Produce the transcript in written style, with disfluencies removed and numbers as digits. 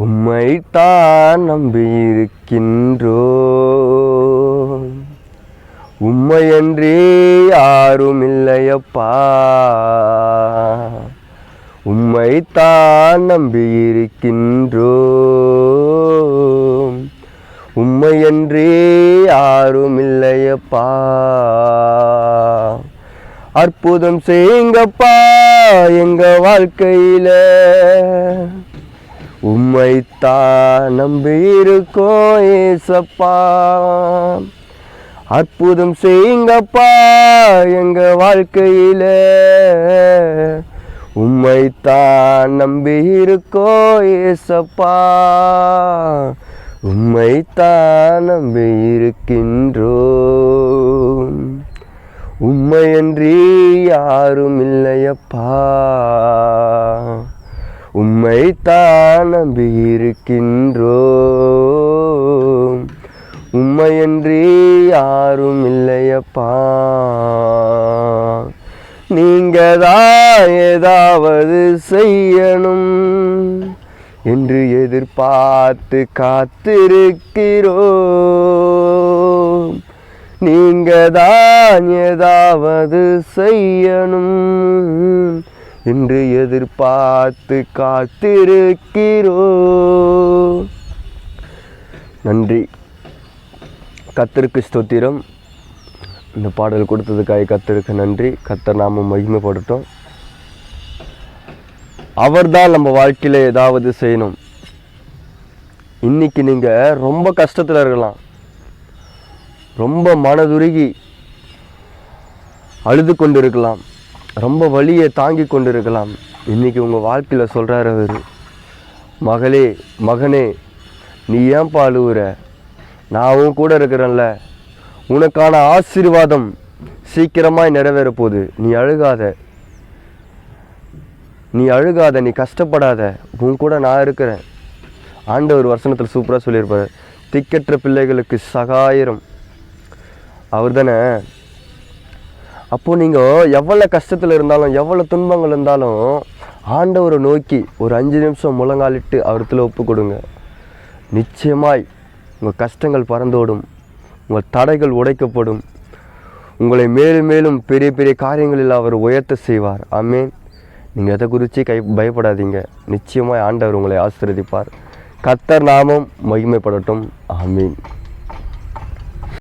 உம்மைத்தான் நம்பியிருக்கின்றோம், உம்மையன்றி யாரும் இல்லையப்பா. உம்மைத்தான் நம்பியிருக்கின்றோம், உம்மையன்றி யாரும் இல்லையப்பா. அற்புதம் செய்யுங்கப்பா எங்க வாழ்க்கையில, உம்மைத்தான் நம்பியிருக்கோம் ஏசப்பா. அற்புதம் செய்யுங்கப்பா எங்க வாழ்க்கையில, உம்மைத்தான் நம்பியிருக்கோம் ஏசப்பா. உம்மைத்தான் நம்பியிருக்கின்றோம், உம்மையன்றி யாரும் இல்லையப்பா. உம்மைத்தான் நம்பியிருக்கின்றோம், உம்மையன்றி யாரும் இல்லையப்பா. நீங்கதான் ஏதாவது செய்யணும் என்று எதிர்பார்த்து காத்திருக்கிறோம். நீங்கதான் ஏதாவது செய்யணும் என்று எதிர்பார்த்து காத்திருக்கிறோம். நன்றி. கர்த்தருக்கு ஸ்தோத்திரம். இந்த பாடல் கொடுத்ததுக்காக கர்த்தருக்கு நன்றி. கர்த்தர் நாமம் மகிமைப்படட்டும். அவர்தான் நம்ம வாழ்க்கையில் ஏதாவது செய்யணும். இன்னைக்கு நீங்கள் ரொம்ப கஷ்டத்தில் இருக்கலாம், ரொம்ப மனதுருகி அழுது கொண்டு இருக்கலாம், ரொம்ப வலியை தாங்கி கொண்டு இருக்கலாம். இன்றைக்கி உங்கள் வாழ்க்கையில் சொல்கிறார் அவர், மகளே மகனே நீ ஏன்பா அழுவுற, நான் உன் கூட இருக்கிறேன்ல, உனக்கான ஆசீர்வாதம் சீக்கிரமாய் நிறைவேற போகுது. நீ அழுகாத, நீ கஷ்டப்படாத, உன் கூட நான் இருக்கிறேன். ஆண்டவர் வசனத்தில் சூப்பராக சொல்லியிருப்பார், திக்கற்ற பிள்ளைகளுக்கு சகாயிரம். அவர் தானே. அப்போது நீங்கள் எவ்வளோ கஷ்டத்தில் இருந்தாலும் எவ்வளோ துன்பங்கள் இருந்தாலும் ஆண்டவரை நோக்கி ஒரு 5 நிமிஷம் முழங்காலிட்டு அவர்த்தில் ஒப்பு கொடுங்க. நிச்சயமாய் உங்கள் கஷ்டங்கள் பறந்தோடும், உங்கள் தடைகள் உடைக்கப்படும், உங்களை மேலும் மேலும் பெரிய பெரிய காரியங்களில் அவர் உயர்த்த செய்வார். ஆமேன். நீங்கள் எதை குறித்து பயப்படாதீங்க. நிச்சயமாய் ஆண்டவர் உங்களை ஆசீர்வதிப்பார். கர்த்தர் நாமம் மகிமைப்படட்டும். ஆமீன்.